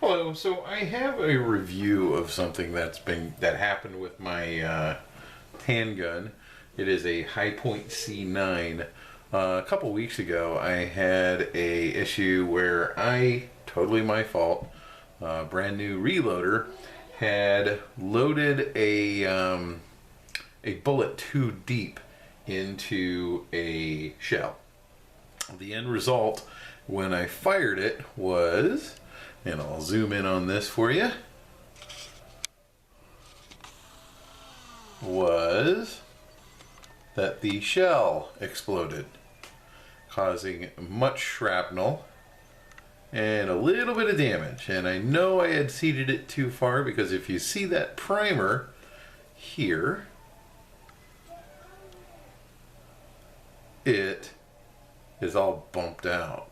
Hello. So I have a review of something that happened with my handgun. It is a Hi-Point C9. A couple weeks ago, I had a issue where totally my fault, brand new reloader, had loaded a bullet too deep into a shell. The end result when I fired it was, and I'll zoom in on this for you, was that the shell exploded, causing much shrapnel and a little bit of damage. And I know I had seated it too far, because if you see that primer here, it is all bumped out.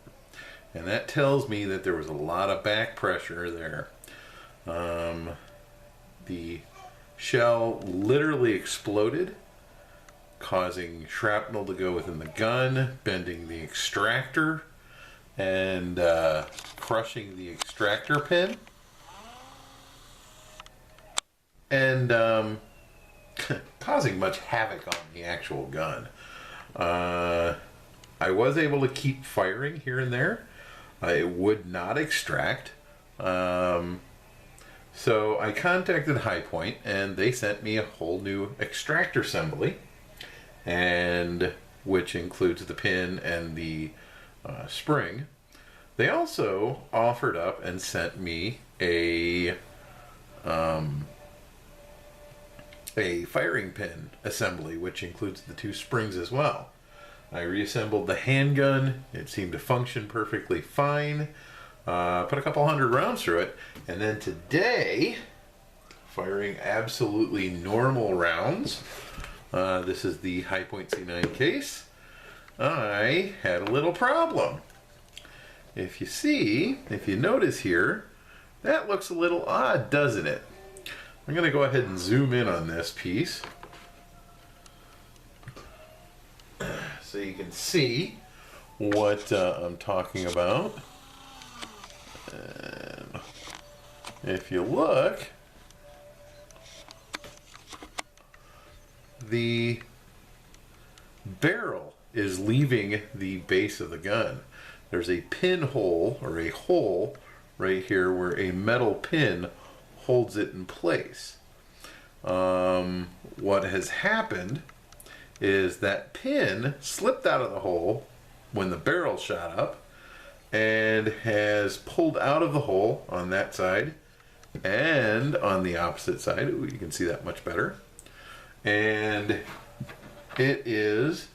And that tells me that there was a lot of back pressure there. The shell literally exploded, causing shrapnel to go within the gun, bending the extractor, and crushing the extractor pin. And causing much havoc on the actual gun. I was able to keep firing here and there. It would not extract. So I contacted Hi-Point, and they sent me a whole new extractor assembly, and which includes the pin and the spring. They also offered up and sent me a firing pin assembly, which includes the two springs as well. I reassembled the handgun. It seemed to function perfectly fine. Put a couple hundred rounds through it. And then today, firing absolutely normal rounds. This is the Hi-Point C9 case. I had a little problem. If you notice here, that looks a little odd, doesn't it? I'm going to go ahead and zoom in on this piece, so you can see what I'm talking about. And if you look, the barrel is leaving the base of the gun. There's a pinhole, or a hole right here where a metal pin holds it in place. What has happened is that pin slipped out of the hole when the barrel shot up, and has pulled out of the hole on that side and on the opposite side. Ooh, you can see that much better. And it is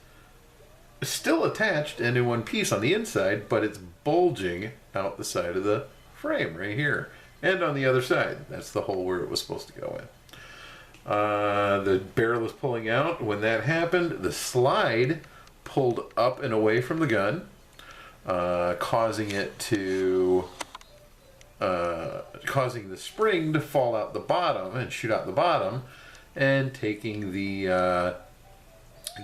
still attached into one piece on the inside, but it's bulging out the side of the frame right here. And on the other side, that's the hole where it was supposed to go in. The barrel is pulling out. When that happened, the slide pulled up and away from the gun, causing the spring to fall out the bottom and shoot out the bottom, and taking the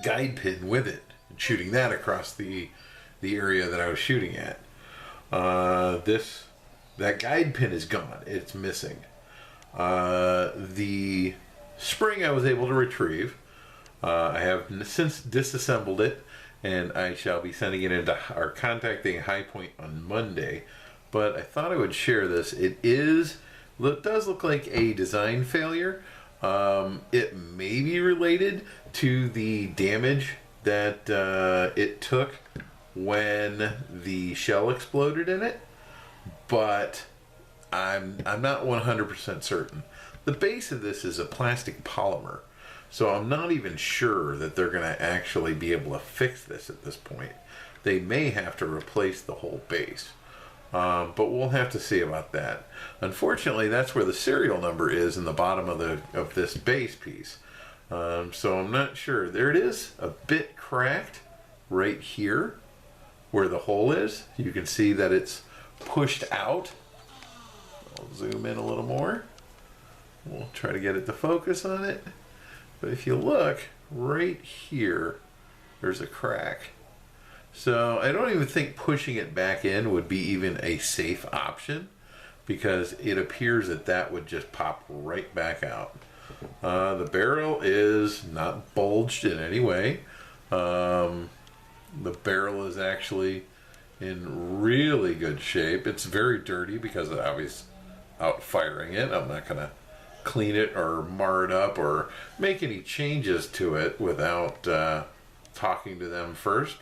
guide pin with it and shooting that across the area that I was shooting at. That guide pin is gone. It's missing. The spring I was able to retrieve. I have since disassembled it, and I shall be sending it into, or contacting Hi-Point on Monday. But I thought I would share this. It does look like a design failure. It may be related to the damage that it took when the shell exploded in it, but I'm not 100% certain. The base of this is a plastic polymer, so I'm not even sure that they're going to actually be able to fix this at this point. They may have to replace the whole base, but we'll have to see about that. Unfortunately, that's where the serial number is in the bottom of this base piece. So I'm not sure. There it is, a bit cracked right here where the hole is. You can see that it's pushed out. I'll zoom in a little more. We'll try to get it to focus on it. But if you look right here, there's a crack. So I don't even think pushing it back in would be even a safe option. because it appears that that would just pop right back out. The barrel is not bulged in any way. The barrel is actually in really good shape. It's very dirty because I was out firing it. I'm not going to clean it or mar it up or make any changes to it without talking to them first.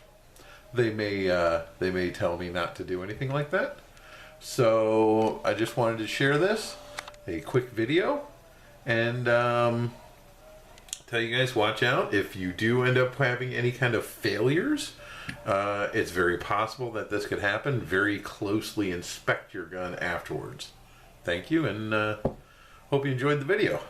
They may tell me not to do anything like that. So I just wanted to share this, a quick video, and tell you guys, watch out. If you do end up having any kind of failures, it's very possible that this could happen. Very closely inspect your gun afterwards. Thank you, and hope you enjoyed the video.